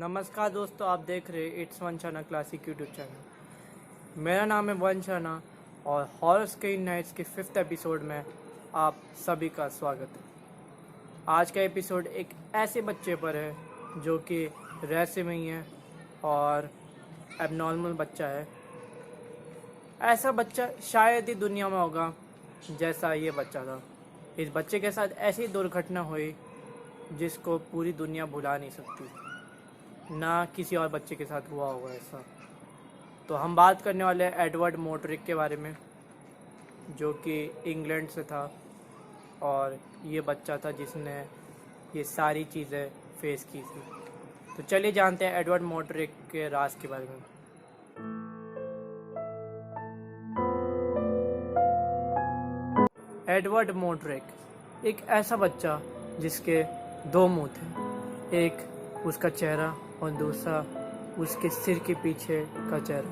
नमस्कार दोस्तों, आप देख रहे हैं इट्स वंशना क्लासिक यूट्यूब चैनल। मेरा नाम है वंशना और हॉरर स्केरी नाइट्स के 5th एपिसोड में आप सभी का स्वागत है। आज का एपिसोड एक ऐसे बच्चे पर है जो कि रहस्यमयी है और एबनॉर्मल बच्चा है। ऐसा बच्चा शायद ही दुनिया में होगा जैसा ये बच्चा था। इस बच्चे के साथ ऐसी दुर्घटना हुई जिसको पूरी दुनिया भुला नहीं सकती, ना किसी और बच्चे के साथ हुआ होगा ऐसा। तो हम बात करने वाले हैं एडवर्ड मोटरिक के बारे में, जो कि इंग्लैंड से था और ये बच्चा था जिसने ये सारी चीज़ें फेस की थी। तो चलिए जानते हैं एडवर्ड मोटरिक के राज के बारे में। एडवर्ड मोटरिक एक ऐसा बच्चा जिसके दो मुंह थे, एक उसका चेहरा और दूसरा उसके सिर के पीछे का चेहरा।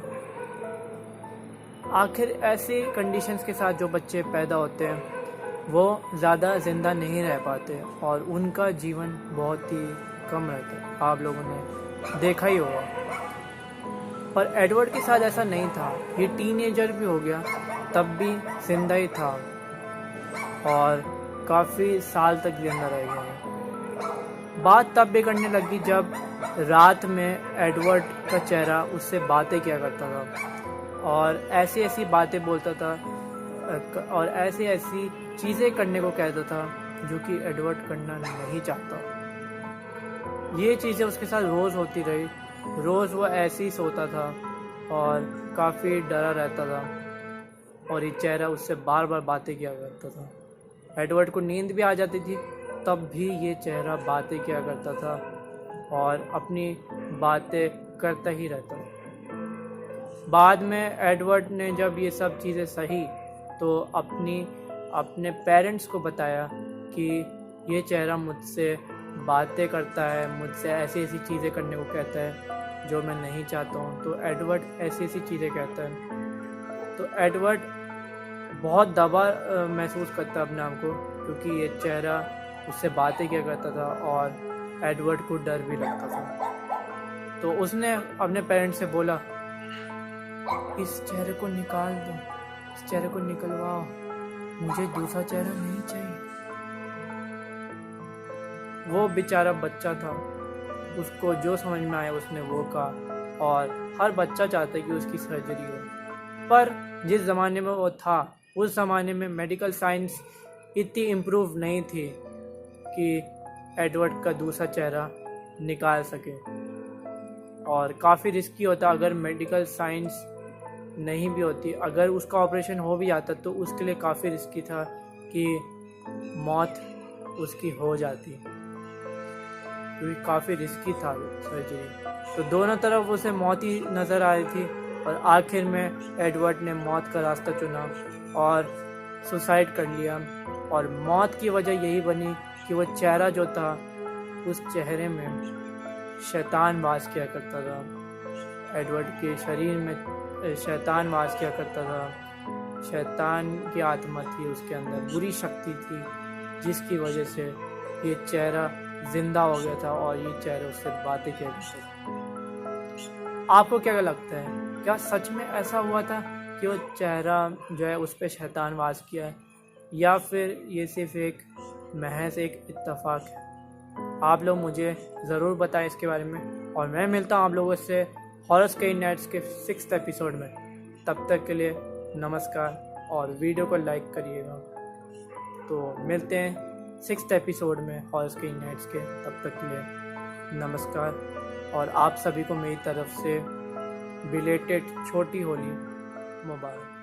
आखिर ऐसी कंडीशंस के साथ जो बच्चे पैदा होते हैं वो ज़्यादा ज़िंदा नहीं रह पाते और उनका जीवन बहुत ही कम रहता है। आप लोगों ने देखा ही होगा, पर एडवर्ड के साथ ऐसा नहीं था। ये टीनेजर भी हो गया तब भी जिंदा ही था और काफ़ी साल तक जिंदा रह गया। बात तब भी करने लगी जब रात में एडवर्ड का चेहरा उससे बातें किया करता था और ऐसी ऐसी बातें बोलता था और ऐसी ऐसी चीज़ें करने को कहता था जो कि एडवर्ड करना नहीं चाहता। ये चीज़ें उसके साथ रोज़ होती रही। रोज़ वो ऐसे ही सोता था और काफ़ी डरा रहता था और ये चेहरा उससे बार बार बातें किया करता था। एडवर्ड को नींद भी आ जाती थी तब भी ये चेहरा बातें किया करता था और अपनी बातें करता ही रहता। बाद में एडवर्ड ने जब ये सब चीज़ें सही तो अपने पेरेंट्स को बताया कि ये चेहरा मुझसे बातें करता है, मुझसे ऐसी ऐसी चीज़ें करने को कहता है जो मैं नहीं चाहता हूँ। तो एडवर्ड ऐसी ऐसी चीज़ें कहता है तो एडवर्ड बहुत दबा महसूस करता है अपने आप को, क्योंकि ये चेहरा उससे बातें किया करता था और एडवर्ड को डर भी लगता था। तो उसने अपने पेरेंट्स से बोला, इस चेहरे को निकाल दो, इस चेहरे को निकलवाओ, मुझे दूसरा चेहरा नहीं चाहिए। वो बेचारा बच्चा था, उसको जो समझ में आया उसने वो कहा और हर बच्चा चाहता है कि उसकी सर्जरी हो। पर जिस ज़माने में वो था उस ज़माने में मेडिकल साइंस इतनी इम्प्रूव नहीं थी कि एडवर्ड का दूसरा चेहरा निकाल सके और काफ़ी रिस्की होता अगर मेडिकल साइंस नहीं भी होती। अगर उसका ऑपरेशन हो भी जाता तो उसके लिए काफ़ी रिस्की था कि मौत उसकी हो जाती, क्योंकि काफ़ी रिस्की था सर्जरी। तो दोनों तरफ उसे मौत ही नज़र आ रही थी और आखिर में एडवर्ड ने मौत का रास्ता चुना और सुसाइड कर लिया। और मौत की वजह यही बनी कि वो चेहरा जो था, उस चेहरे में शैतान वास किया करता था। एडवर्ड के शरीर में शैतान वास किया करता था। शैतान की आत्मा थी उसके अंदर, बुरी शक्ति थी, जिसकी वजह से ये चेहरा जिंदा हो गया था और ये चेहरा उससे बातें किया करता था। आपको क्या लगता है, क्या सच में ऐसा हुआ था कि वो चेहरा जो है उस पर शैतान वास किया है, या फिर ये सिर्फ एक महज एक इत्तेफाक है? आप लोग मुझे ज़रूर बताएं इसके बारे में और मैं मिलता हूँ आप लोगों से हॉरर स्केरी नाइट्स के 6th एपिसोड में। तब तक के लिए नमस्कार और वीडियो को लाइक करिएगा। तो मिलते हैं 6th एपिसोड में हॉरर स्केरी नाइट्स के। तब तक के लिए नमस्कार और आप सभी को मेरी तरफ से बिलेटेड छोटी होली मुबारक।